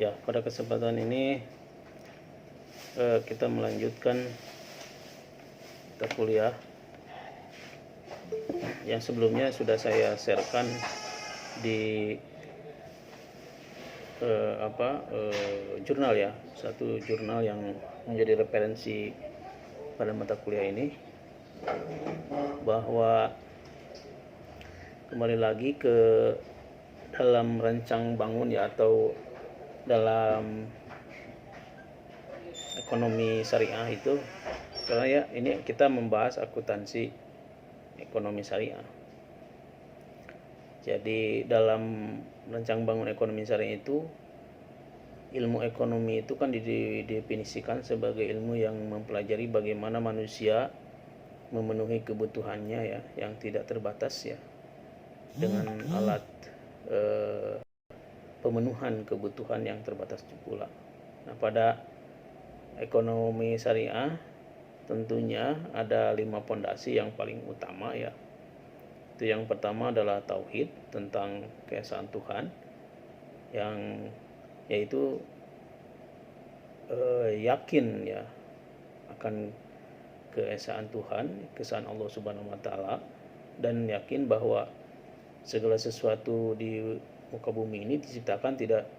Ya, pada kesempatan ini kita melanjutkan mata kuliah yang sebelumnya sudah saya sharekan di jurnal ya, satu jurnal yang menjadi referensi pada mata kuliah ini, bahwa kembali lagi ke dalam rancang bangun ya, atau dalam ekonomi syariah itu, karena ya ini kita membahas akuntansi ekonomi syariah. Jadi dalam rancang bangun ekonomi syariah itu, ilmu ekonomi itu kan didefinisikan sebagai ilmu yang mempelajari bagaimana manusia memenuhi kebutuhannya ya, yang tidak terbatas ya, dengan alat pemenuhan kebutuhan yang terbatas pula. Nah, pada ekonomi syariah tentunya ada 5 pondasi yang paling utama ya. Itu yang pertama adalah tauhid, tentang keesaan Tuhan, yang yaitu yakin ya akan keesaan Tuhan, keesaan Allah Subhanahu wa taala, dan yakin bahwa segala sesuatu di muka bumi ini diciptakan tidak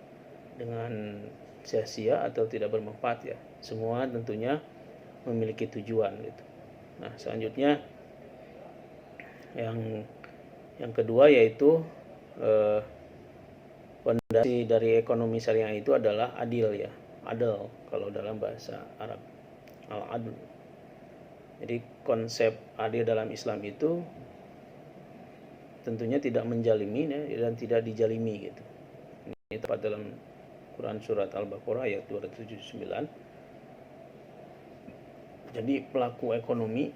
dengan sia-sia atau tidak bermanfaat ya. Semua tentunya memiliki tujuan gitu. Nah, selanjutnya yang kedua yaitu fondasi dari ekonomi syariah itu adalah adil ya. Adil kalau dalam bahasa Arab, al-adl. Jadi konsep adil dalam Islam itu tentunya tidak menjalimi ya, dan tidak dijalimi gitu. Ini tepat dalam Quran surat Al-Baqarah ayat 279. Jadi pelaku ekonomi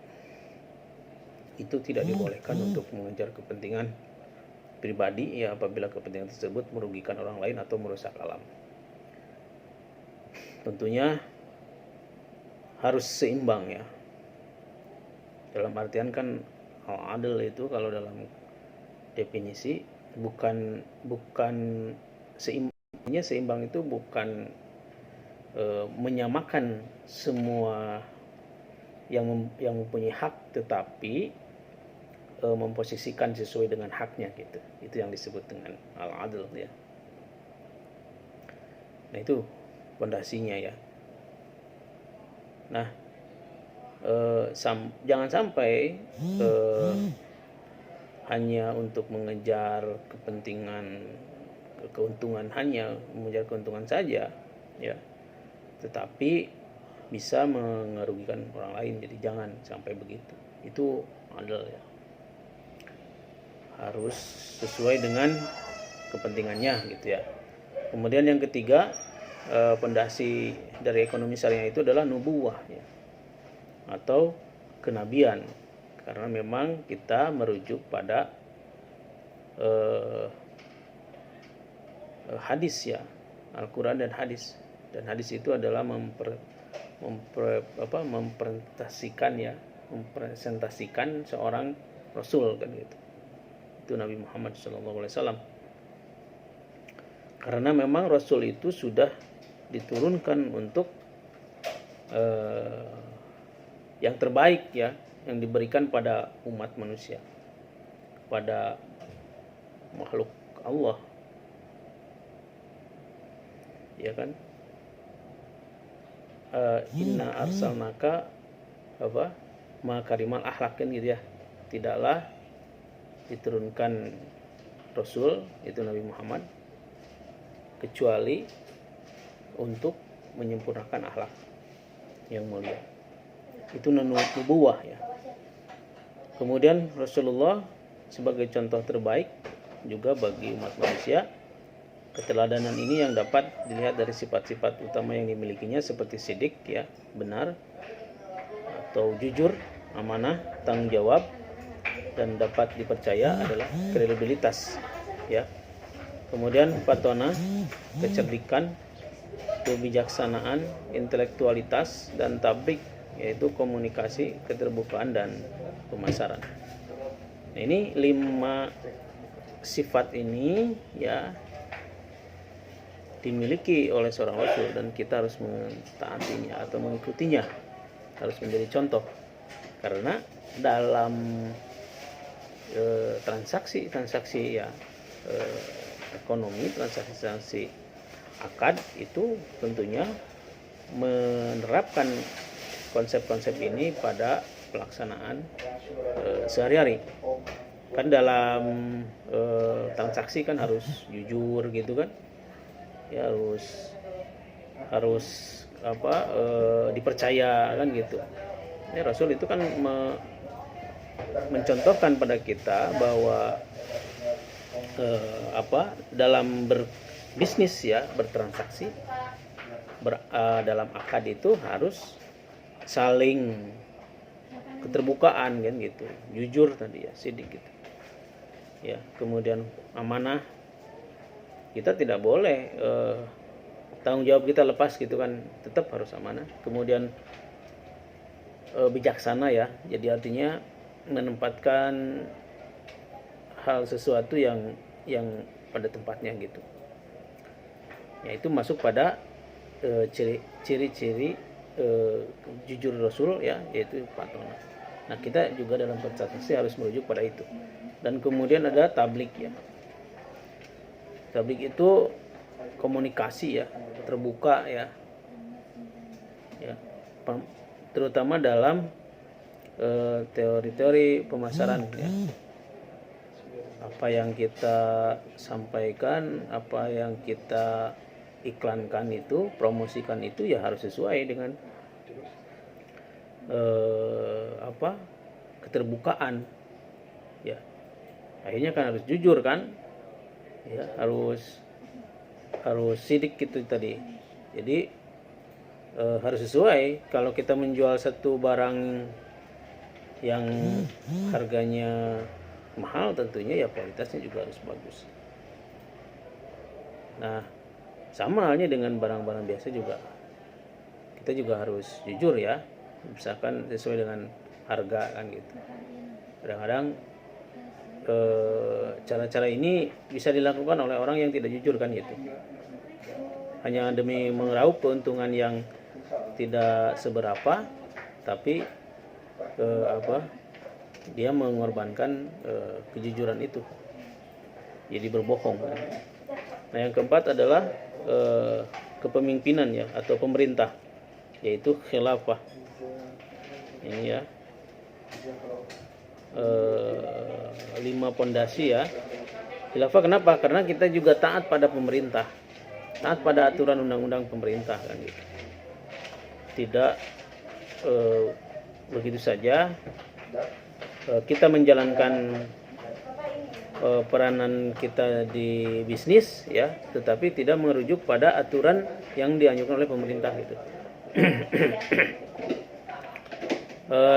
itu tidak dibolehkan untuk mengejar kepentingan pribadi ya, apabila kepentingan tersebut merugikan orang lain atau merusak alam. Tentunya harus seimbang ya. Dalam artian kan al-adl itu kalau dalam definisi bukan seimbangnya, seimbang itu bukan menyamakan semua yang mempunyai hak, tetapi memposisikan sesuai dengan haknya gitu. Itu yang disebut dengan al-adl ya. Nah, itu pondasinya ya. Nah, jangan sampai hanya untuk mengejar keuntungan, hanya mengejar keuntungan saja ya, tetapi bisa merugikan orang lain. Jadi jangan sampai begitu. Itu adil ya, harus sesuai dengan kepentingannya gitu ya. Kemudian yang ketiga, pondasi dari ekonomi syariah itu adalah nubuwah ya, atau kenabian, karena memang kita merujuk pada hadis ya, Al-Quran dan hadis. Dan hadis itu adalah mempresentasikan seorang rasul kan gitu. Itu Nabi Muhammad SAW. Karena memang rasul itu sudah diturunkan untuk yang terbaik ya, yang diberikan pada umat manusia, pada makhluk Allah ya kan. Inna arsalnaka makarimal akhlak kan gitu ya. Tidaklah diturunkan rasul itu Nabi Muhammad kecuali untuk menyempurnakan akhlak yang mulia. Itu nubuwah ya. Kemudian Rasulullah sebagai contoh terbaik juga bagi umat manusia. Keteladanan ini yang dapat dilihat dari sifat-sifat utama yang dimilikinya, seperti sidik ya, benar atau jujur, amanah, tanggung jawab, dan dapat dipercaya adalah kredibilitas ya. Kemudian fatona, kecerdikan, kebijaksanaan, intelektualitas, dan tablik, yaitu komunikasi, keterbukaan, dan pemasaran. Nah, ini 5 sifat ini ya dimiliki oleh seorang rasul dan kita harus mentaatinya atau mengikutinya, harus menjadi contoh. Karena dalam transaksi ya ekonomi, transaksi akad itu tentunya menerapkan konsep-konsep ini pada pelaksanaan sehari-hari. Kan dalam transaksi kan harus jujur gitu kan, ya harus dipercaya kan gitu. Ya, Rasul itu kan mencontohkan pada kita bahwa dalam berbisnis ya, bertransaksi dalam akad itu harus saling keterbukaan kan gitu, jujur tadi ya, sidik gitu ya. Kemudian amanah, kita tidak boleh tanggung jawab kita lepas gitu kan, tetap harus amanah. Kemudian bijaksana ya, jadi artinya menempatkan hal sesuatu yang pada tempatnya gitu ya. Itu masuk pada ciri-ciri jujur Rasul ya, yaitu patona. Nah, kita juga dalam transaksi harus merujuk pada itu. Dan kemudian ada tablik ya. Tablik itu komunikasi ya, terbuka ya, terutama dalam teori-teori pemasaran ya. Apa yang kita sampaikan, apa yang kita iklankan itu, promosikan itu ya harus sesuai dengan keterbukaan ya. Akhirnya kan harus jujur kan ya, harus sidik gitu tadi. Jadi harus sesuai. Kalau kita menjual satu barang yang harganya mahal, tentunya ya kualitasnya juga harus bagus. Nah, sama halnya dengan barang-barang biasa juga, kita juga harus jujur ya, misalkan sesuai dengan harga kan gitu. Kadang-kadang cara-cara ini bisa dilakukan oleh orang yang tidak jujur kan gitu, hanya demi meraup keuntungan yang tidak seberapa, tapi dia mengorbankan kejujuran itu, jadi berbohong. Nah, yang keempat adalah kepemimpinan ya, atau pemerintah, yaitu khilafah. Ini ya 5 pondasi ya. Khilafah kenapa? Karena kita juga taat pada pemerintah, taat pada aturan undang-undang pemerintah kan gitu. Tidak begitu saja kita menjalankan peranan kita di bisnis ya, tetapi tidak merujuk pada aturan yang dianjurkan oleh pemerintah gitu.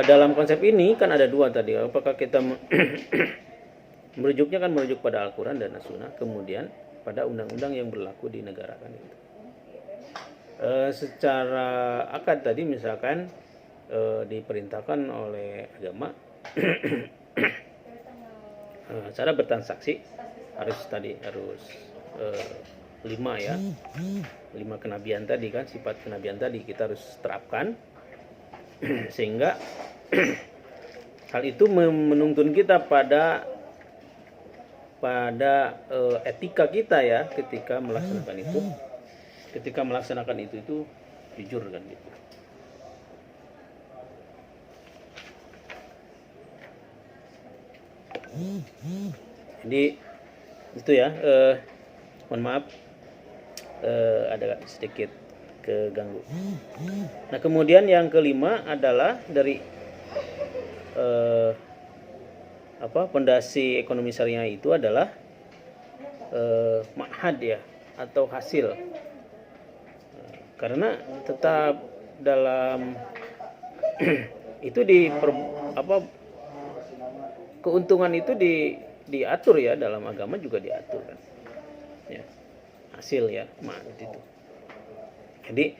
Dalam konsep ini kan ada dua tadi, apakah kita merujuknya kan merujuk pada Al-Quran dan As-Sunnah, kemudian pada undang-undang yang berlaku di negara kan gitu. Secara akad tadi misalkan diperintahkan oleh agama cara bertransaksi harus 5 ya, 5 kenabian tadi kan, sifat kenabian tadi kita harus terapkan sehingga hal itu menuntun kita pada etika kita ya, ketika melaksanakan itu jujur kan gitu. Jadi itu ya, mohon maaf ada sedikit keganggu. Nah, kemudian yang kelima adalah dari pondasi ekonomi syariah itu adalah ma'had ya, atau hasil. Karena tetap dalam itu keuntungan itu diatur ya, dalam agama juga diatur kan ya, hasil ya, ma'had itu. Jadi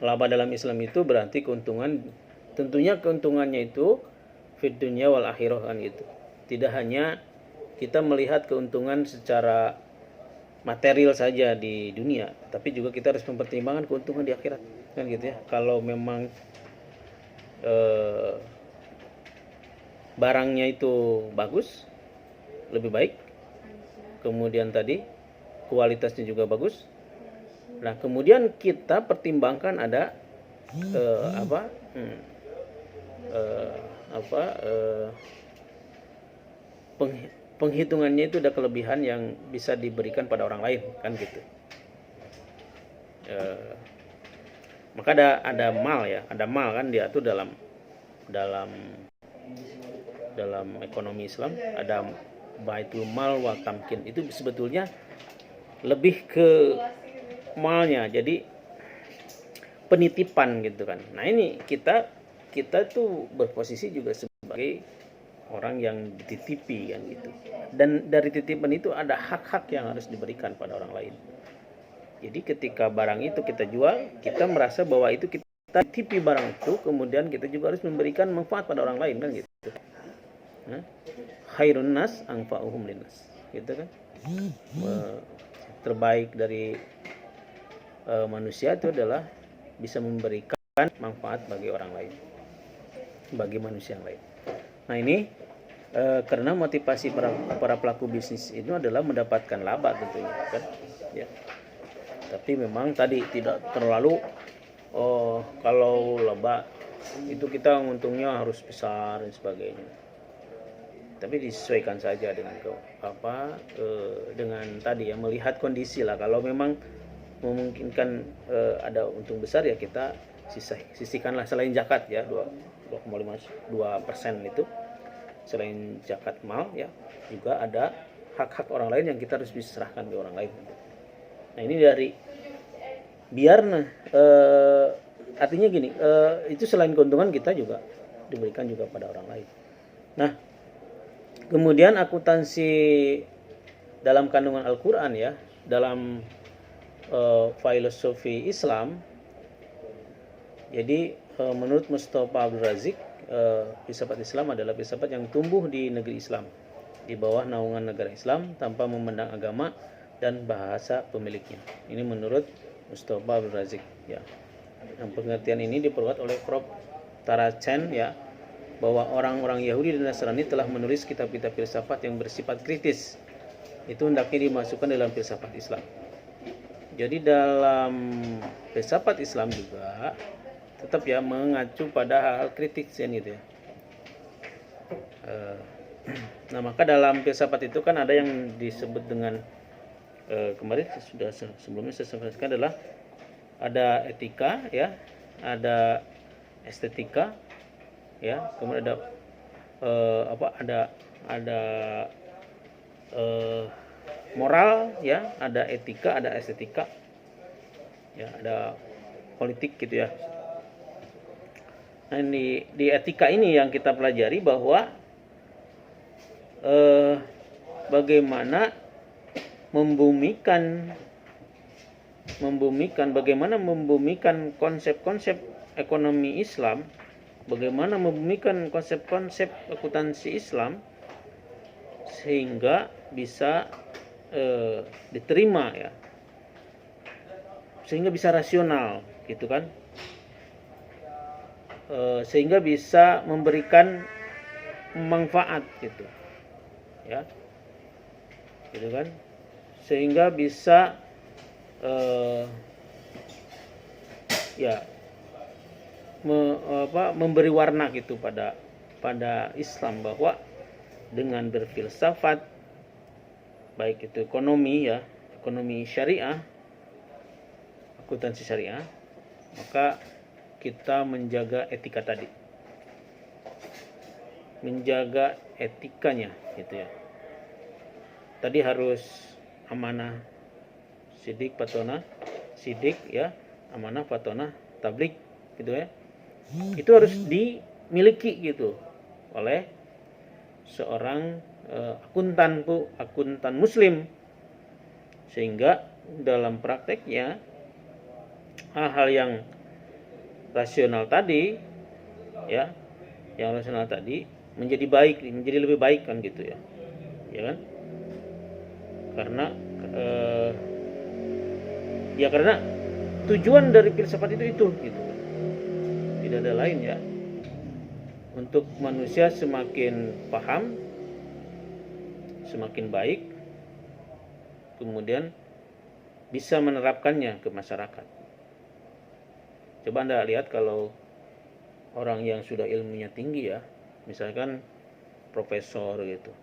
laba dalam Islam itu berarti keuntungan, tentunya keuntungannya itu fid dunya wal akhirah kan gitu. Tidak hanya kita melihat keuntungan secara material saja di dunia, tapi juga kita harus mempertimbangkan keuntungan di akhirat, kan gitu ya. Kalau memang eh, barangnya itu bagus, lebih baik, kemudian tadi kualitasnya juga bagus. Nah, kemudian kita pertimbangkan ada eh, apa hmm, eh, apa penghitungannya itu ada kelebihan yang bisa diberikan pada orang lain, kan gitu. Eh, maka ada mal ya, ada mal kan, dia tuh dalam dalam dalam ekonomi Islam ada baitul mal wa tamkin, itu sebetulnya lebih ke malnya, jadi penitipan gitu kan. Nah, ini kita tuh berposisi juga sebagai orang yang dititipi kan gitu. Dan dari titipan itu ada hak-hak yang harus diberikan pada orang lain. Jadi ketika barang itu kita jual, kita merasa bahwa itu kita titipi barang itu, kemudian kita juga harus memberikan manfaat pada orang lain kan gitu. Khairun nas anfa'uhum linnas, gitu kan. Terbaik dari manusia itu adalah bisa memberikan manfaat bagi orang lain, bagi manusia yang lain. Nah, ini karena motivasi para pelaku bisnis itu adalah mendapatkan laba tentunya kan ya. Tapi memang tadi tidak terlalu kalau laba itu kita untungnya harus besar dan sebagainya. Tapi disesuaikan saja dengan dengan tadi ya, melihat kondisi lah. Kalau memang memungkinkan ada untung besar ya kita sisihkanlah selain zakat ya, 2,52% itu. Selain zakat mal ya, juga ada hak-hak orang lain yang kita harus diserahkan ke orang lain. Nah, ini dari biar artinya gini, itu selain keuntungan kita juga diberikan juga pada orang lain. Nah, kemudian akuntansi dalam kandungan Al-Quran ya, dalam filosofi Islam. Jadi menurut Mustafa Abdul Razik, filsafat Islam adalah filsafat yang tumbuh di negeri Islam, di bawah naungan negara Islam tanpa memandang agama dan bahasa pemiliknya. Ini menurut Mustafa Abdul Razik ya. Yang pengertian ini diperkuat oleh Prof. Taracen ya, bahwa orang-orang Yahudi dan Nasrani telah menulis kitab-kitab filsafat yang bersifat kritis. Itu hendaknya dimasukkan dalam filsafat Islam. Jadi dalam filsafat Islam juga tetap ya mengacu pada hal-hal kritis gitu ya. Nah, maka dalam filsafat itu kan ada yang disebut dengan kemarin sudah sebelumnya saya sampaikan, adalah ada etika ya, ada estetika ya, kemudian ada ada moral ya, ada etika, ada estetika ya, ada politik gitu ya. Nah, di etika ini yang kita pelajari bahwa bagaimana membumikan konsep-konsep ekonomi Islam, bagaimana membumikan konsep-konsep akuntansi Islam sehingga bisa diterima ya, sehingga bisa rasional gitu kan, sehingga bisa memberikan manfaat gitu ya, gitu kan, sehingga bisa ya memberi warna gitu pada Islam, bahwa dengan berfilsafat baik itu ekonomi ya, ekonomi syariah, akuntansi syariah, maka kita menjaga etika tadi, menjaga etikanya gitu ya. Tadi harus amanah, sidik, patona, sidik ya, amanah, patona, tablik gitu ya. Itu harus dimiliki gitu oleh seorang akuntan muslim, sehingga dalam prakteknya hal-hal yang rasional tadi ya, yang rasional tadi menjadi baik, menjadi lebih baik kan gitu ya, ya kan? Karena eh, ya karena tujuan dari filsafat itu gitu, tidak ada lain ya, untuk manusia semakin paham, semakin baik, kemudian bisa menerapkannya ke masyarakat. Coba Anda lihat kalau orang yang sudah ilmunya tinggi ya, misalkan profesor gitu.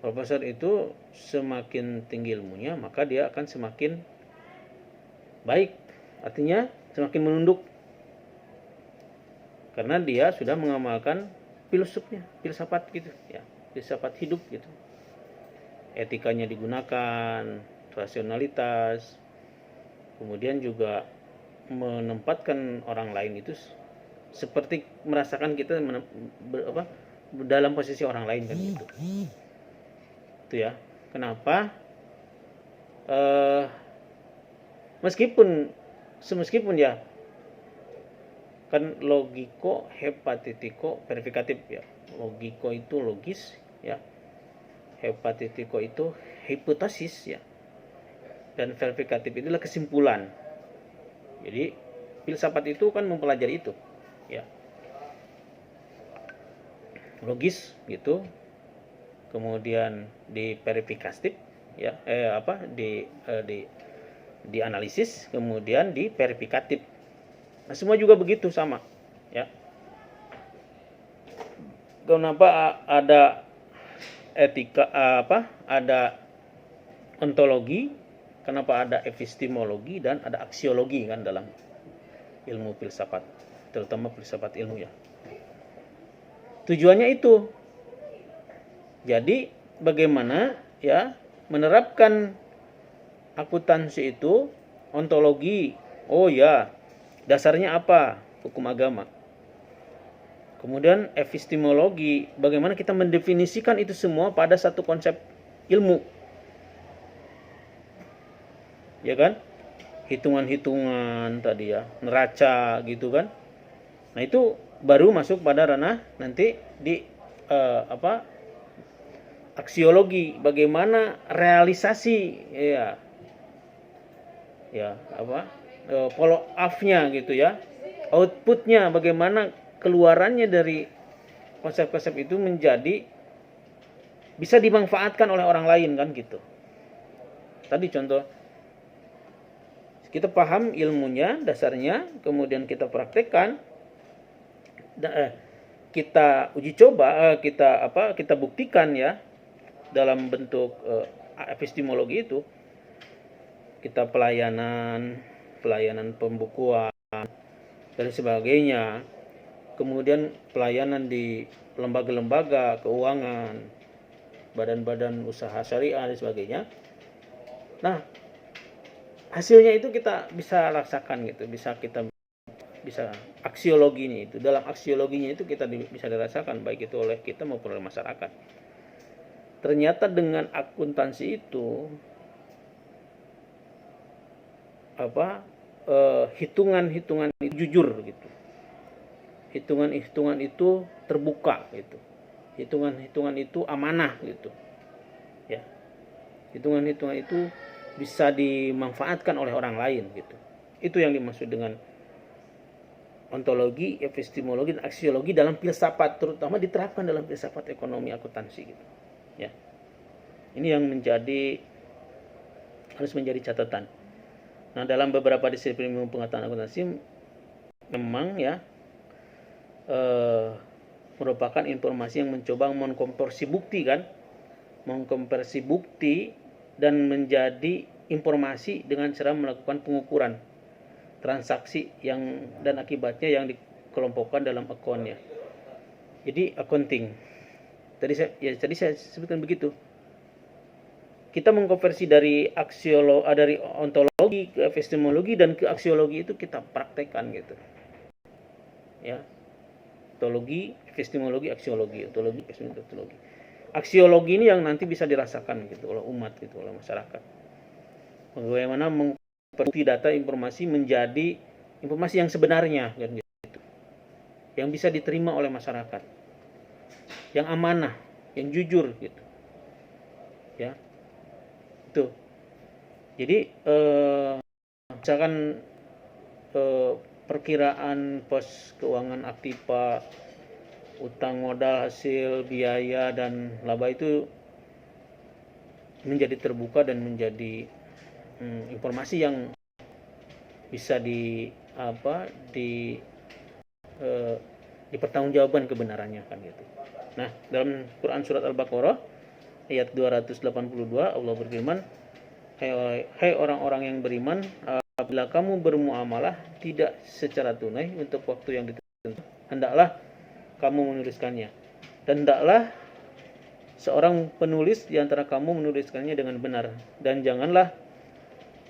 Profesor itu semakin tinggi ilmunya, maka dia akan semakin baik. Artinya semakin menunduk. Karena dia sudah mengamalkan filsufnya, filsafat gitu ya, filsafat hidup gitu. Etikanya digunakan, rasionalitas, kemudian juga menempatkan orang lain itu seperti merasakan kita dalam posisi orang lain kan gitu. Itu ya. Kenapa? Meskipun ya kan logiko, hepatitiko, verifikatif ya. Logiko itu logis ya. Hepatitiko itu hipotesis ya. Dan verifikatif itulah kesimpulan. Jadi filsafat itu kan mempelajari itu ya. Logis gitu. Kemudian di verifikatif ya, di analisis, kemudian di verifikatif. Nah, semua juga begitu sama ya. Kenapa ada etika ada ontologi, kenapa ada epistemologi dan ada aksiologi kan dalam ilmu filsafat, terutama filsafat ilmu ya. Tujuannya itu. Jadi bagaimana ya menerapkan akuntansi itu, ontologi. Oh ya, dasarnya apa? Hukum agama. Kemudian epistemologi, bagaimana kita mendefinisikan itu semua pada satu konsep ilmu. Ya kan? Hitungan-hitungan tadi ya, neraca gitu kan. Nah, itu baru masuk pada ranah nanti di aksiologi, bagaimana realisasi follow up-nya gitu ya, outputnya, bagaimana keluarannya dari konsep-konsep itu menjadi bisa dimanfaatkan oleh orang lain kan gitu. Tadi contoh, kita paham ilmunya, dasarnya, kemudian kita praktekkan, kita uji coba, kita buktikan ya dalam bentuk epistemologi itu. Kita pelayanan pembukuan dan sebagainya, kemudian pelayanan di lembaga-lembaga keuangan, badan-badan usaha syariah dan sebagainya. Nah, hasilnya itu kita bisa rasakan gitu, bisa aksiologinya itu, dalam aksiologinya itu kita bisa dirasakan baik itu oleh kita maupun oleh masyarakat. Ternyata dengan akuntansi itu hitungan-hitungan itu jujur gitu. Hitungan-hitungan itu terbuka gitu. Hitungan-hitungan itu amanah gitu. Ya. Hitungan-hitungan itu bisa dimanfaatkan oleh orang lain gitu. Itu yang dimaksud dengan ontologi, epistemologi, dan aksiologi dalam filsafat, terutama diterapkan dalam filsafat ekonomi akuntansi gitu. Ya. Ini yang harus menjadi catatan. Nah, dalam beberapa disiplin ilmu pengetahuan akuntansi memang ya merupakan informasi yang mencoba mengkonversi bukti kan, mengkonversi bukti dan menjadi informasi dengan cara melakukan pengukuran transaksi yang dan akibatnya yang dikelompokkan dalam akunnya. Jadi accounting. Tadi saya sebutkan begitu. Kita mengkonversi dari ontologi ke epistemologi dan ke aksiologi itu kita praktekkan gitu. Ya. Ontologi, epistemologi, aksiologi, ontologi, epistemologi. Aksiologi ini yang nanti bisa dirasakan gitu oleh umat gitu, oleh masyarakat. Bagaimana mengkonversi data informasi menjadi informasi yang sebenarnya kan gitu. Yang bisa diterima oleh masyarakat. Yang amanah, yang jujur gitu. Ya. Tuh. Jadi misalkan perkiraan pos keuangan aktiva, utang modal, hasil, biaya, dan laba itu menjadi terbuka dan menjadi informasi yang bisa dipertanggungjawabkan kebenarannya kan gitu. Nah, dalam Quran surat Al-Baqarah ayat 282 Allah berfirman, hai orang-orang yang beriman, apabila kamu bermuamalah tidak secara tunai untuk waktu yang ditentukan, hendaklah kamu menuliskannya, dan hendaklah seorang penulis di antara kamu menuliskannya dengan benar, dan janganlah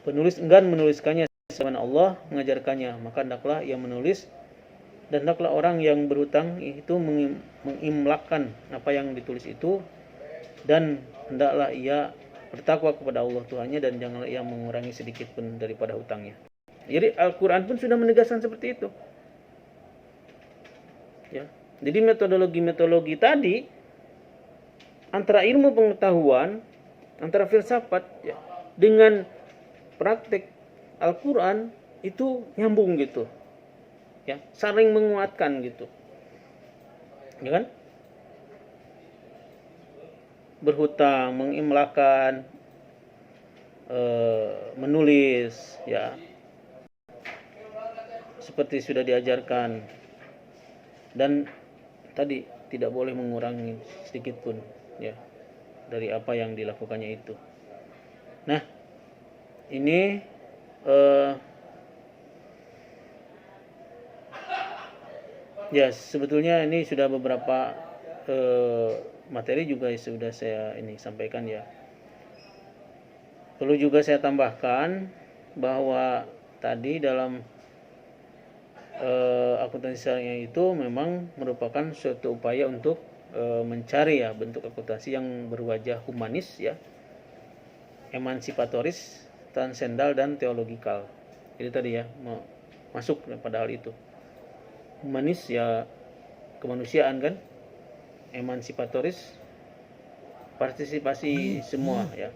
penulis enggan menuliskannya sebagaimana Allah mengajarkannya, maka hendaklah ia menulis, dan hendaklah orang yang berhutang itu mengimlakkan apa yang ditulis itu, dan hendaklah ia bertakwa kepada Allah Tuhannya, dan janganlah ia mengurangi sedikit pun daripada hutangnya. Jadi Al-Quran pun sudah menegaskan seperti itu. Ya. Jadi metodologi tadi antara ilmu pengetahuan, antara filsafat ya, dengan praktek Al-Quran itu nyambung gitu. Ya, saling menguatkan gitu. Ya kan? Berhutang, mengimlakan, menulis ya. Seperti sudah diajarkan. Dan tadi tidak boleh mengurangi sedikit pun ya dari apa yang dilakukannya itu. Nah, ini ya sebetulnya ini sudah beberapa materi juga sudah saya sampaikan ya. Perlu juga saya tambahkan bahwa tadi dalam akuntansi syariah itu memang merupakan suatu upaya untuk mencari ya bentuk akuntansi yang berwajah humanis ya, emansipatoris, transendal, dan teologikal. Jadi tadi ya masuk pada hal itu. Humanis ya kemanusiaan kan, emansipatoris partisipasi semua ya,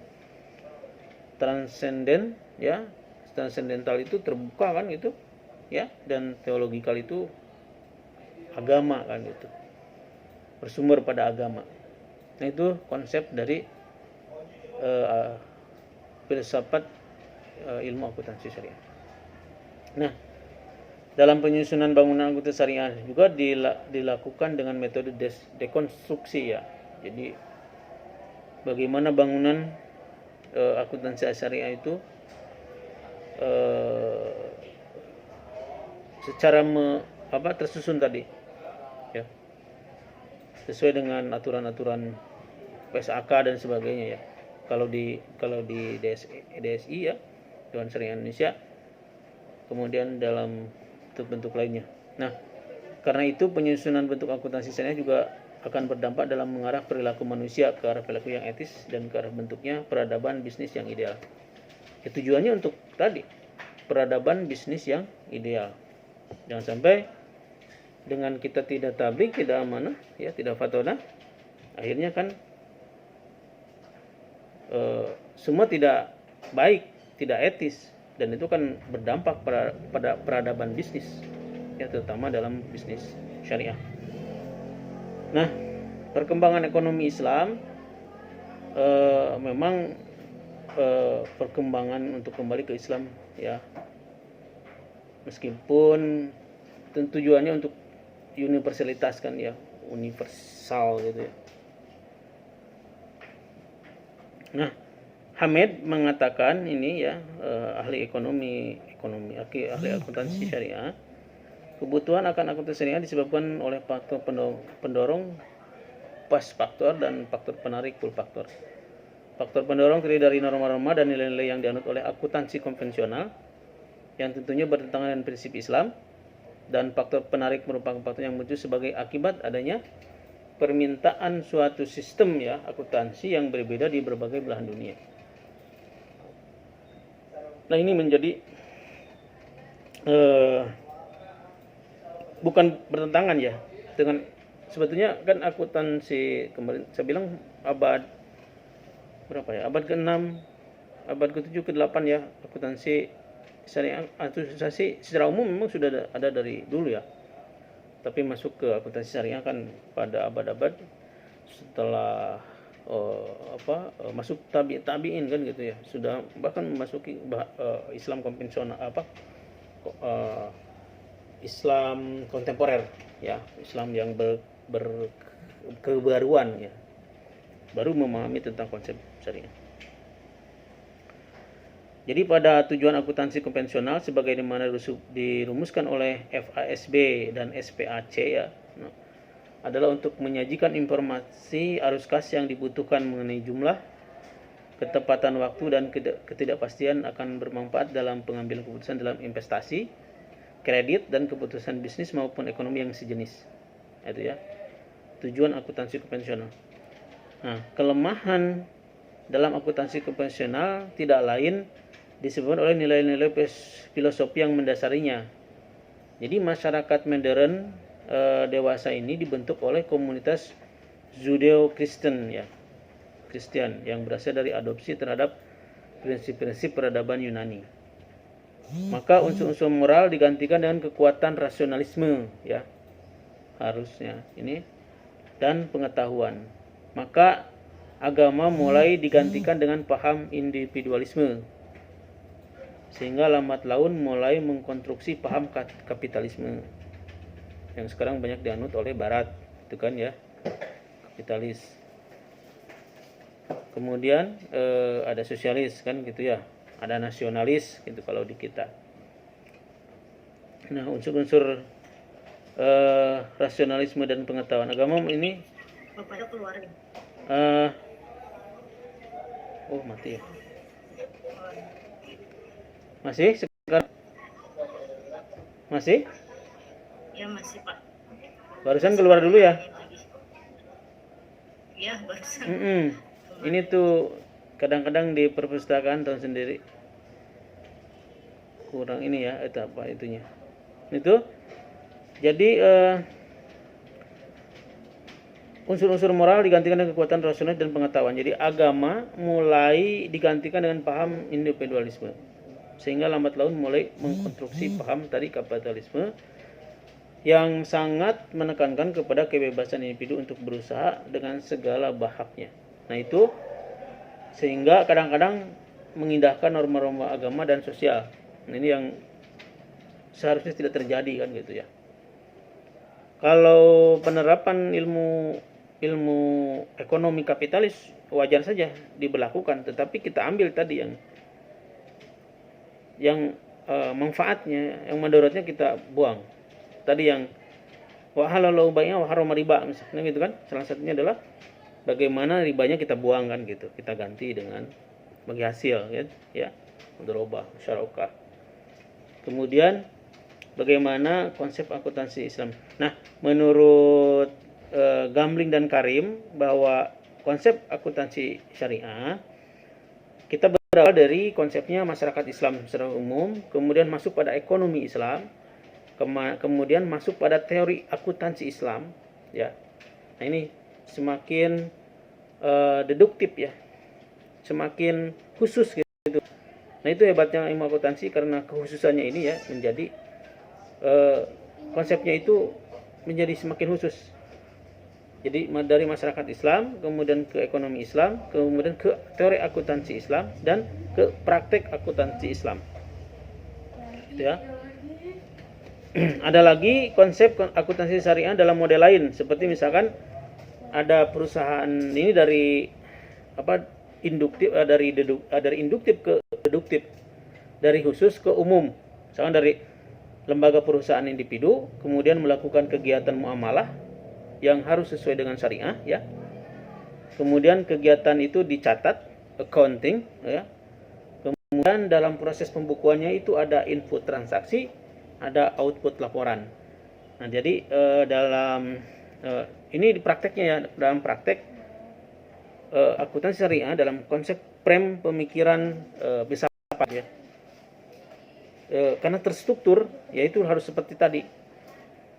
transenden ya, transendental itu terbuka kan gitu ya, dan teologikal itu agama kan gitu, bersumber pada agama. Nah itu konsep dari filsafat ilmu akuntansi syariah. Nah, dalam penyusunan bangunan akuntansi syariah juga dilakukan dengan metode dekonstruksi ya. Jadi bagaimana bangunan akuntansi syariah itu secara tersusun tadi ya, sesuai dengan aturan-aturan PSAK dan sebagainya ya. Kalau di DSI ya, Dewan Syariah Indonesia, kemudian dalam bentuk-bentuk lainnya. Nah, karena itu penyusunan bentuk akuntansi syariah juga akan berdampak dalam mengarah perilaku manusia ke arah perilaku yang etis dan ke arah bentuknya peradaban bisnis yang ideal. Ya, tujuannya untuk tadi peradaban bisnis yang ideal. Jangan sampai dengan kita tidak tabligh, tidak amanah, ya, tidak fatona, akhirnya kan semua tidak baik, tidak etis, dan itu kan berdampak pada peradaban bisnis, ya, terutama dalam bisnis syariah. Nah, perkembangan ekonomi Islam memang perkembangan untuk kembali ke Islam ya, meskipun tujuannya untuk universalitas kan ya, universal gitu ya. Nah, Hamid mengatakan ini ya, ahli ahli akuntansi syariah, kebutuhan akan akuntansi syariah disebabkan oleh faktor pendorong pas faktor dan faktor penarik pull faktor. Faktor pendorong terdiri dari norma-norma dan nilai-nilai yang dianut oleh akuntansi konvensional yang tentunya bertentangan dengan prinsip Islam, dan faktor penarik merupakan faktor yang muncul sebagai akibat adanya permintaan suatu sistem ya akuntansi yang berbeda di berbagai belahan dunia. Nah, ini menjadi bukan bertentangan ya dengan, sebetulnya kan akuntansi kemarin saya bilang abad berapa ya, abad ke-6 abad ke-7 ke-8 ya. Akuntansi syariah secara umum memang sudah ada dari dulu ya. Tapi masuk ke akuntansi syariah kan pada abad-abad setelah masuk tabiin kan gitu ya. Sudah bahkan memasuki Islam konvensional Islam kontemporer ya, Islam yang berkebaruan ya. Baru memahami tentang konsep syariah. Jadi pada tujuan akuntansi konvensional sebagaimana dirumuskan oleh FASB dan SPAC ya, adalah untuk menyajikan informasi arus kas yang dibutuhkan mengenai jumlah, ketepatan waktu dan ketidakpastian akan bermanfaat dalam pengambilan keputusan dalam investasi, kredit dan keputusan bisnis maupun ekonomi yang sejenis. Itu ya. Tujuan akuntansi konvensional. Nah, kelemahan dalam akuntansi konvensional tidak lain disebabkan oleh nilai-nilai filosofi yang mendasarinya. Jadi masyarakat modern dewasa ini dibentuk oleh komunitas Judeo-Kristen ya, Kristen yang berasal dari adopsi terhadap prinsip-prinsip peradaban Yunani. Maka unsur-unsur moral digantikan dengan kekuatan rasionalisme ya, harusnya ini, dan pengetahuan. Maka agama mulai digantikan dengan paham individualisme, sehingga lambat laun mulai mengkonstruksi paham kapitalisme yang sekarang banyak dianut oleh Barat, itu kan ya, kapitalis. Kemudian ada sosialis kan gitu ya, ada nasionalis gitu kalau di kita. Nah, unsur-unsur rasionalisme dan pengetahuan agama ini Bapaknya keluar nih. Mati ya. Masih sekarang? Masih? Ya masih Pak. Barusan keluar dulu ya? Ya barusan. Ini tuh kadang-kadang di perpustakaan tahun sendiri kurang ini ya, itu apa itunya? Itu jadi unsur-unsur moral digantikan dengan kekuatan rasional dan pengetahuan. Jadi agama mulai digantikan dengan paham individualisme, sehingga lambat laun mulai mengkonstruksi paham tadi kapitalisme yang sangat menekankan kepada kebebasan individu untuk berusaha dengan segala bahaknya. Nah itu sehingga kadang-kadang mengindahkan norma-norma agama dan sosial. Nah, ini yang seharusnya tidak terjadi kan gitu ya. Kalau penerapan ilmu ekonomi kapitalis wajar saja diberlakukan, tetapi kita ambil tadi yang manfaatnya, yang mudaratnya kita buang. Tadi yang wa halalu bai'a wa harrama riba misalnya gitu kan. Salah satunya adalah bagaimana ribanya kita buang kan gitu. Kita ganti dengan bagi hasil kan ya. Mudharabah, musyarakah. Kemudian bagaimana konsep akuntansi Islam. Nah, menurut Gambling dan Karim bahwa konsep akuntansi syariah kita berawal dari konsepnya masyarakat Islam secara umum, kemudian masuk pada ekonomi Islam, kemudian masuk pada teori akuntansi Islam ya. Nah, ini semakin deduktif ya, semakin khusus gitu. Nah, itu hebatnya ilmu akuntansi karena kekhususannya ini ya, menjadi konsepnya itu menjadi semakin khusus. Jadi dari masyarakat Islam, kemudian ke ekonomi Islam, kemudian ke teori akuntansi Islam, dan ke praktek akuntansi Islam. Gitu ya. Ada lagi konsep akuntansi syariah dalam model lain, seperti misalkan ada perusahaan ini dari induktif, dari induktif ke deduktif, dari khusus ke umum. Misalkan dari lembaga perusahaan individu, kemudian melakukan kegiatan muamalah yang harus sesuai dengan syariah ya. Kemudian kegiatan itu dicatat, accounting ya. Kemudian dalam proses pembukuannya itu ada input transaksi, ada output laporan. Nah, jadi ini di prakteknya ya, dalam praktek akuntansi syariah dalam konsep frame pemikiran filsafat ya. Karena terstruktur, yaitu harus seperti tadi.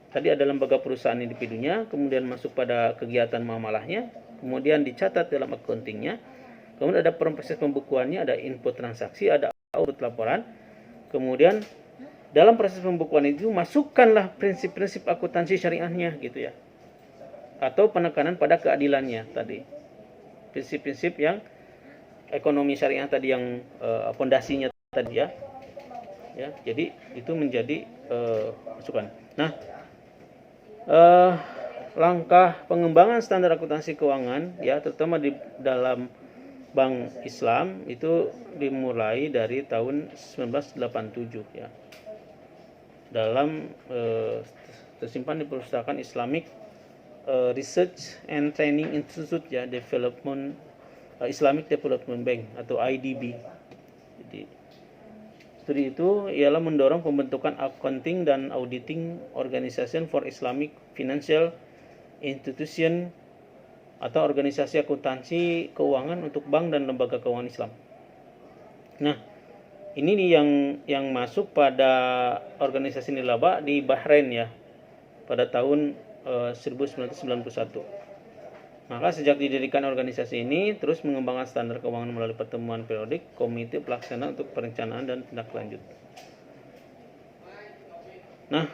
Tadi ada lembaga perusahaan individunya, kemudian masuk pada kegiatan muamalahnya, kemudian dicatat dalam accountingnya, kemudian ada proses pembukuannya, ada input transaksi, ada output laporan. Kemudian dalam proses pembukuan itu masukkanlah prinsip-prinsip akuntansi syariahnya gitu ya, atau penekanan pada keadilannya tadi, prinsip-prinsip yang ekonomi syariah tadi yang pondasinya tadi ya. Jadi itu menjadi masukan. Nah, langkah pengembangan standar akuntansi keuangan ya, terutama di dalam Bank Islam itu dimulai dari tahun 1987 ya. Dalam tersimpan di perpustakaan Islamic Research and Training Institute ya, Islamic Development Bank atau IDB. Jadi studi itu ialah mendorong pembentukan accounting dan auditing organization for Islamic financial institution atau organisasi akuntansi keuangan untuk bank dan lembaga keuangan Islam. Nah, ini nih yang masuk pada organisasi nirlaba di Bahrain ya pada tahun 1991. Maka sejak didirikan organisasi ini terus mengembangkan standar keuangan melalui pertemuan periodik komite pelaksana untuk perencanaan dan tindak lanjut. Nah,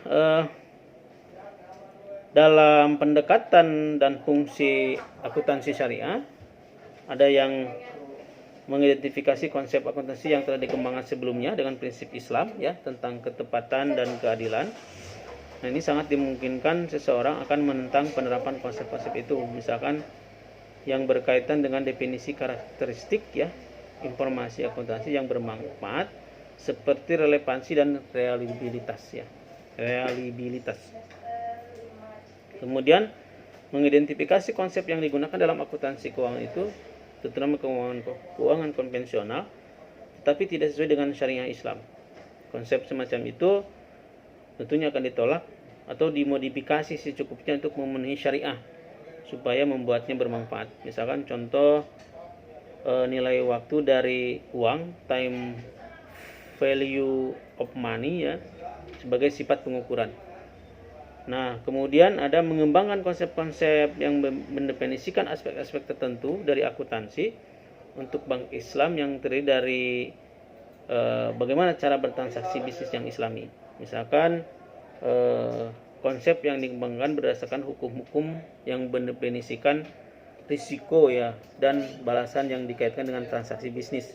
dalam pendekatan dan fungsi akuntansi syariah ada yang mengidentifikasi konsep akuntansi yang telah dikembangkan sebelumnya dengan prinsip Islam ya tentang ketepatan dan keadilan. Nah, ini sangat dimungkinkan seseorang akan menentang penerapan konsep-konsep itu, misalkan yang berkaitan dengan definisi karakteristik ya informasi akuntansi yang bermanfaat seperti relevansi dan reliabilitas ya. Kemudian mengidentifikasi konsep yang digunakan dalam akuntansi keuangan itu, terutama keuangan konvensional, tetapi tidak sesuai dengan syariah Islam. Konsep semacam itu tentunya akan ditolak atau dimodifikasi secukupnya untuk memenuhi syariah supaya membuatnya bermanfaat. Misalkan contoh nilai waktu dari uang, time value of money ya, sebagai sifat pengukuran. Nah, kemudian ada mengembangkan konsep-konsep yang mendefinisikan aspek-aspek tertentu dari akuntansi untuk bank Islam yang terdiri dari bagaimana cara bertransaksi bisnis yang Islami. Misalkan konsep yang dikembangkan berdasarkan hukum-hukum yang mendefinisikan risiko ya dan balasan yang dikaitkan dengan transaksi bisnis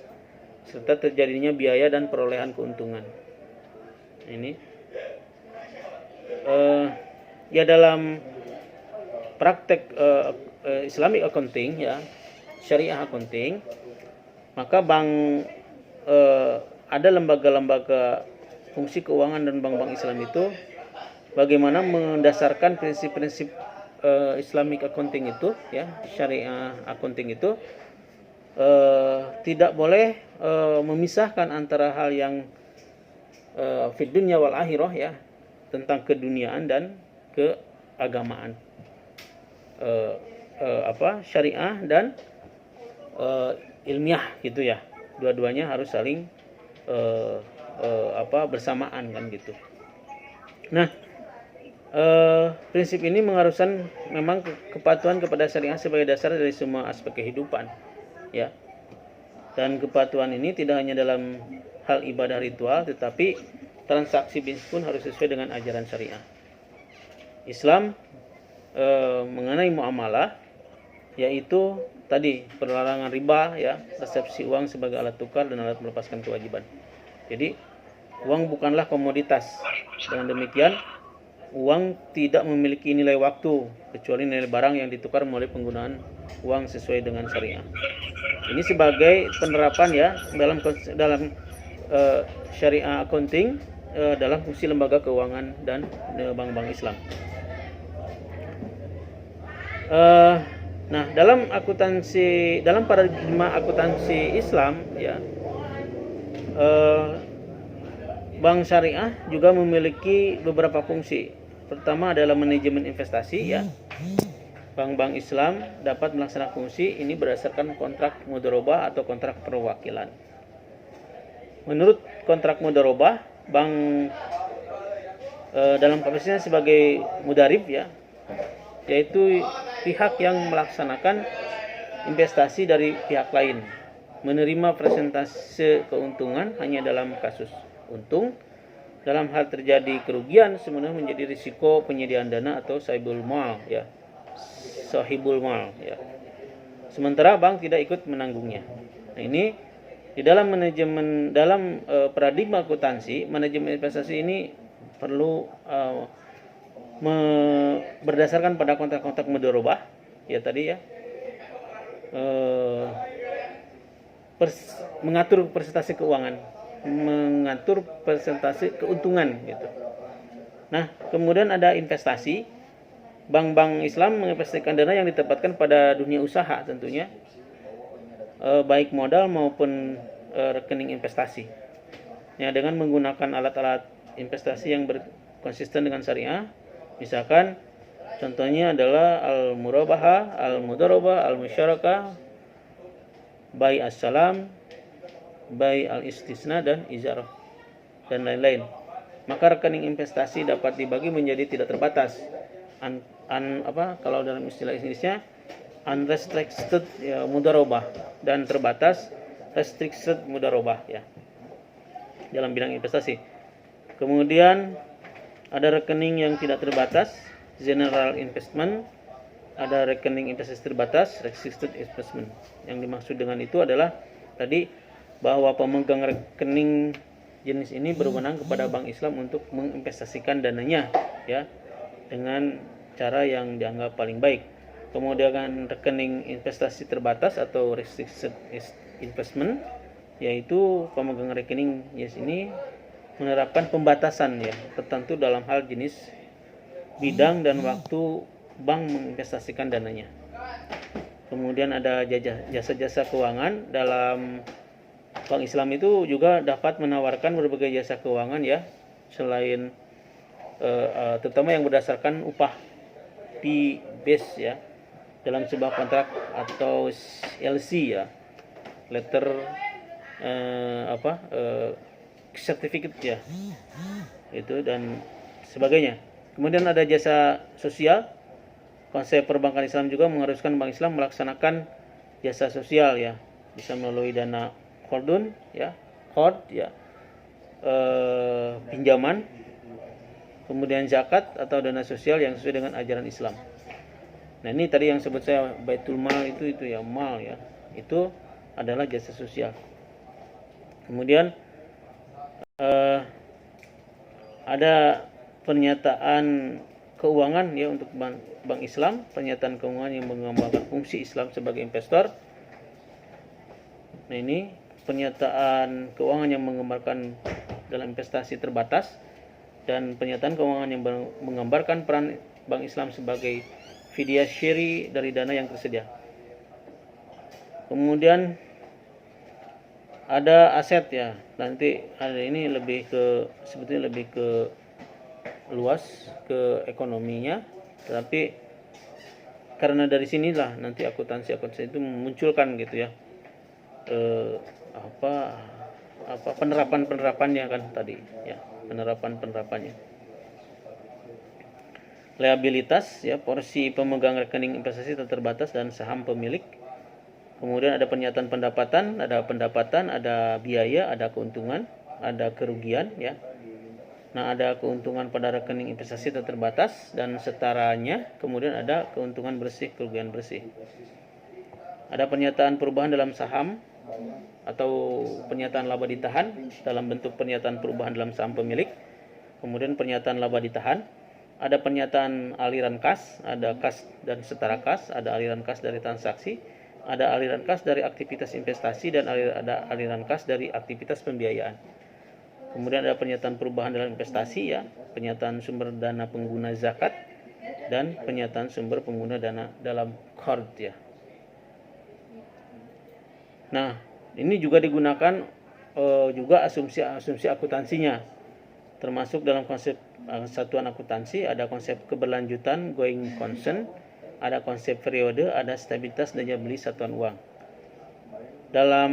serta terjadinya biaya dan perolehan keuntungan. Ini ya dalam praktek Islamic accounting ya, syariah accounting, maka bank ada lembaga-lembaga fungsi keuangan dan bank-bank Islam itu bagaimana mendasarkan prinsip-prinsip Islamic accounting itu ya, syariah accounting itu tidak boleh memisahkan antara hal yang fid dunya wal akhirah ya, tentang keduniaan dan keagamaan, syariah dan ilmiah gitu ya. Dua-duanya harus saling bersamaan kan gitu. Nah, prinsip ini mengharuskan memang kepatuhan kepada syariah sebagai dasar dari semua aspek kehidupan ya. Dan kepatuhan ini tidak hanya dalam hal ibadah ritual, tetapi transaksi bisnis pun harus sesuai dengan ajaran syariah. Islam mengenai muamalah yaitu tadi pelarangan riba ya, resepsi uang sebagai alat tukar dan alat melepaskan kewajiban. Jadi uang bukanlah komoditas. Dengan demikian uang tidak memiliki nilai waktu kecuali nilai barang yang ditukar melalui penggunaan uang sesuai dengan syariah. Ini sebagai penerapan ya dalam syariah accounting dalam fungsi lembaga keuangan dan bank-bank Islam. Nah, dalam paradigma akuntansi Islam ya, bank syariah juga memiliki beberapa fungsi. Pertama adalah manajemen investasi ya. Bank-bank Islam dapat melaksanakan fungsi ini berdasarkan kontrak mudharabah atau kontrak perwakilan. Menurut kontrak mudharabah, bank dalam kapasitasnya sebagai mudarib ya, yaitu pihak yang melaksanakan investasi dari pihak lain menerima persentase keuntungan hanya dalam kasus untung. Dalam hal terjadi kerugian sebenarnya menjadi risiko penyediaan dana atau sahibul mal ya. Sahibul mal ya. Sementara bank tidak ikut menanggungnya. Nah, ini di dalam paradigma akuntansi, manajemen investasi ini perlu berdasarkan pada kontak-kontak mudharabah ya tadi ya. Mengatur persentase keuangan, mengatur persentase keuntungan gitu. Nah, kemudian ada investasi. Bank-bank Islam menginvestasikan dana yang ditempatkan pada dunia usaha tentunya, baik modal maupun rekening investasi. Ya, dengan menggunakan alat-alat investasi yang konsisten dengan syariah. Misalkan contohnya adalah al-murabahah, al-mudharabah, al-musyarakah, bai as-salam, bai al-istisna dan ijarah dan lain-lain. Maka rekening investasi dapat dibagi menjadi tidak terbatas. Kalau dalam istilah Indonesia unrestricted ya, mudharabah dan terbatas restricted mudharabah ya dalam bidang investasi. Kemudian ada rekening yang tidak terbatas general investment, ada rekening investasi terbatas restricted investment. Yang dimaksud dengan itu adalah tadi bahwa pemegang rekening jenis ini berwenang kepada Bank Islam untuk menginvestasikan dananya ya dengan cara yang dianggap paling baik. Kemudian rekening investasi terbatas atau restricted investment, yaitu pemegang rekening jenis ini menerapkan pembatasan ya tertentu dalam hal jenis, bidang dan waktu bank menginvestasikan dananya. Kemudian ada jasa-jasa keuangan. Dalam Bank Islam itu juga dapat menawarkan berbagai jasa keuangan ya, selain terutama yang berdasarkan upah fee base ya dalam sebuah kontrak atau LC ya, letter certificate ya itu dan sebagainya. Kemudian ada jasa sosial. Konsep perbankan Islam juga mengharuskan Bank Islam melaksanakan jasa sosial ya, bisa melalui dana qardun ya, qard ya, pinjaman, kemudian zakat atau dana sosial yang sesuai dengan ajaran Islam. Nah, ini tadi yang sebut saya baitul mal itu ya, mal ya. Itu adalah jasa sosial. Kemudian ada pernyataan keuangan ya untuk bank Islam, pernyataan keuangan yang menggambarkan fungsi Islam sebagai investor. Nah, ini pernyataan keuangan yang menggambarkan dalam investasi terbatas dan pernyataan keuangan yang menggambarkan peran Bank Islam sebagai fiduciary dari dana yang tersedia. Kemudian ada aset ya. Nanti ada ini sebetulnya lebih ke luas ke ekonominya, tetapi karena dari sinilah nanti akuntansi itu memunculkan gitu ya. Penerapannya kan tadi ya, penerapannya. Liabilitas ya, porsi pemegang rekening investasi terbatas dan saham pemilik. Kemudian ada pernyataan pendapatan, ada biaya, ada keuntungan, ada kerugian ya. Nah, ada keuntungan pada rekening investasi terbatas dan setaranya, kemudian ada keuntungan bersih, kerugian bersih. Ada pernyataan perubahan dalam saham atau pernyataan laba ditahan dalam bentuk pernyataan perubahan dalam saham pemilik. Kemudian pernyataan laba ditahan, ada pernyataan aliran kas, ada kas dan setara kas, ada aliran kas dari transaksi, ada aliran kas dari aktivitas investasi dan ada aliran kas dari aktivitas pembiayaan. Kemudian ada pernyataan perubahan dalam investasi ya, pernyataan sumber dana pengguna zakat dan pernyataan sumber pengguna dana dalam qard ya. Nah, ini juga digunakan juga asumsi akuntansinya, termasuk dalam konsep satuan akuntansi ada konsep keberlanjutan going concern, ada konsep periode, ada stabilitas daya beli satuan uang. Dalam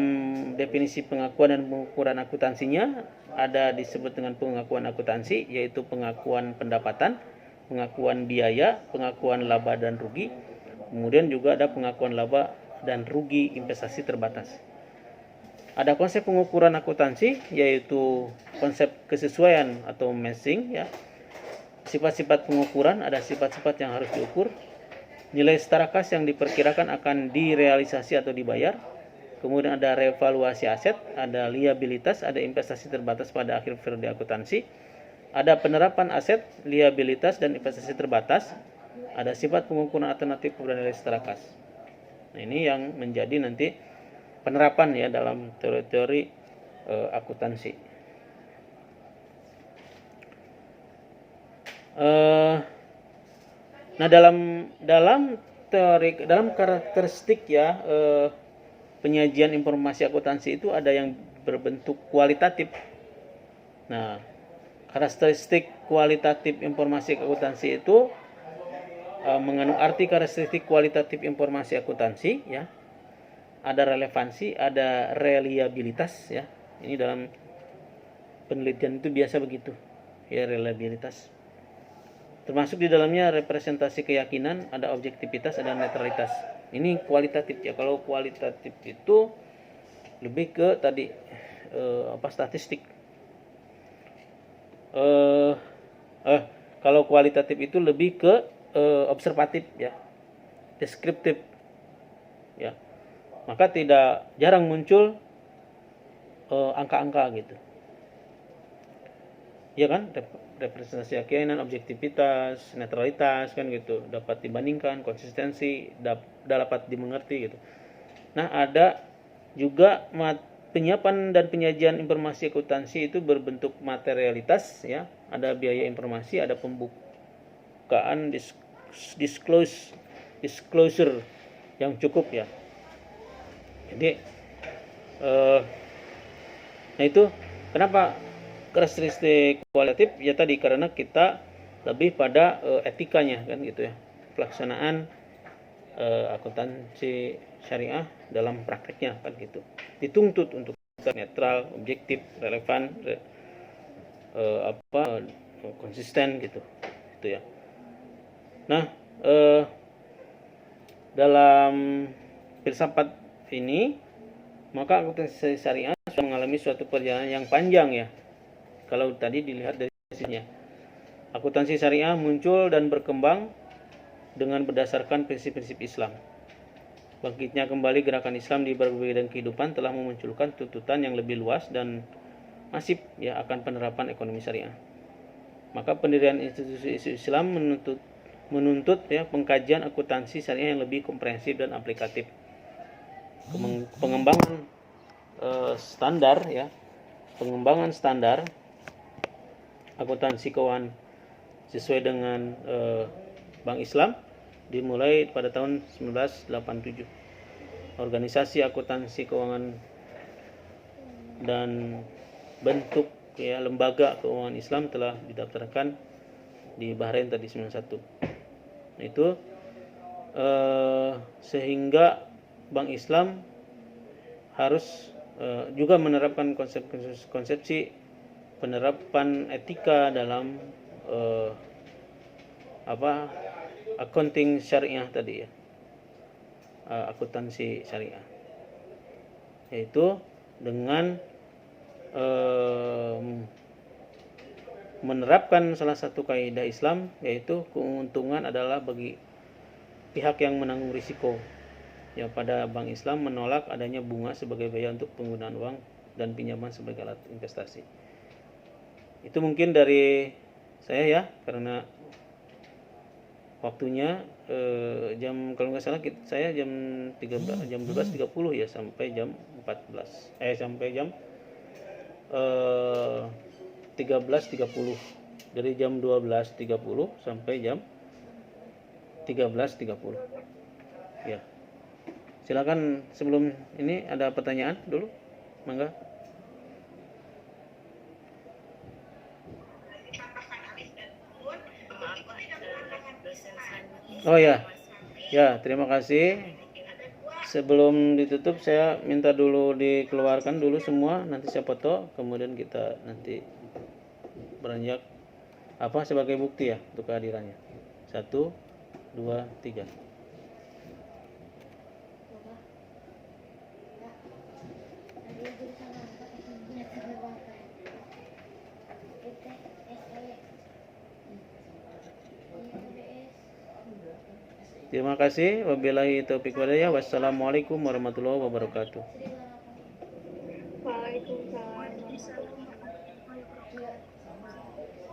definisi pengakuan dan pengukuran akuntansinya ada disebut dengan pengakuan akuntansi, yaitu pengakuan pendapatan, pengakuan biaya, pengakuan laba dan rugi. Kemudian juga ada pengakuan laba dan rugi investasi terbatas. Ada konsep pengukuran akuntansi, yaitu konsep kesesuaian atau matching ya. Sifat-sifat pengukuran, ada sifat-sifat yang harus diukur. Nilai setara kas yang diperkirakan akan direalisasi atau dibayar. Kemudian ada revaluasi aset, ada liabilitas, ada investasi terbatas pada akhir periode akuntansi. Ada penerapan aset, liabilitas, dan investasi terbatas. Ada sifat pengukuran alternatif kepada nilai setara kas. Nah, ini yang menjadi nanti penerapan ya dalam teori-teori akuntansi. Nah, dalam karakteristik ya penyajian informasi akuntansi itu ada yang berbentuk kualitatif. Nah, karakteristik kualitatif informasi akuntansi itu mengandung arti karakteristik kualitatif informasi akuntansi ya. Ada relevansi, ada reliabilitas ya. Ini dalam penelitian itu biasa begitu. Ya, reliabilitas. Termasuk di dalamnya representasi keyakinan, ada objektivitas, ada netralitas. Ini kualitatif ya. Kalau kualitatif itu lebih ke tadi statistik. Kalau kualitatif itu lebih ke observatif ya, deskriptif ya. Maka tidak jarang muncul angka-angka gitu. Ya kan, representasi keyakinan, objektivitas, netralitas kan gitu, dapat dibandingkan, konsistensi, dapat dimengerti gitu. Nah, ada juga penyiapan dan penyajian informasi akuntansi itu berbentuk materialitas ya, ada biaya informasi, ada pembukaan disclosure yang cukup ya. Jadi nah itu kenapa karakteristik kualitatif ya tadi, karena kita lebih pada etikanya kan gitu ya, pelaksanaan akuntansi syariah dalam prakteknya kan gitu, dituntut untuk netral, objektif, relevan, konsisten gitu ya. Nah, dalam filsafat ini maka akuntansi syariah sudah mengalami suatu perjalanan yang panjang ya. Kalau tadi dilihat dari sisinya, akuntansi syariah muncul dan berkembang dengan berdasarkan prinsip-prinsip Islam. Bangkitnya kembali gerakan Islam di berbagai bidang kehidupan telah memunculkan tuntutan yang lebih luas dan masif ya akan penerapan ekonomi syariah. Maka pendirian institusi Islam menuntut ya pengkajian akuntansi syariah yang lebih komprehensif dan aplikatif. Pengembangan standar ya, pengembangan standar akuntansi keuangan sesuai dengan Bank Islam dimulai pada tahun 1987. Organisasi akuntansi keuangan dan bentuk ya lembaga keuangan Islam telah didaftarkan di Bahrain tadi 91. Nah, itu sehingga Bank Islam harus juga menerapkan konsepsi penerapan etika dalam accounting syariah tadi ya, akuntansi syariah, yaitu dengan menerapkan salah satu kaidah Islam, yaitu keuntungan adalah bagi pihak yang menanggung risiko. Ya, pada Bank Islam menolak adanya bunga sebagai biaya untuk penggunaan uang dan pinjaman sebagai alat investasi. Itu mungkin dari saya ya, karena waktunya jam kalau nggak salah saya jam 12.30 ya sampai jam 14 sampai jam 13.30, dari jam 12.30 sampai jam 13.30 ya. Silakan, sebelum ini ada pertanyaan dulu, mangga. Oh ya, ya terima kasih. Sebelum ditutup saya minta dulu dikeluarkan dulu semua, nanti saya foto, kemudian kita nanti beranjak sebagai bukti ya untuk kehadirannya. 1, 2, 3. Terima kasih. Wabillahi taufiq walhidayah. Wassalamualaikum warahmatullahi wabarakatuh. Waalaikumsalam. Waalaikumsalam warahmatullahi wabarakatuh.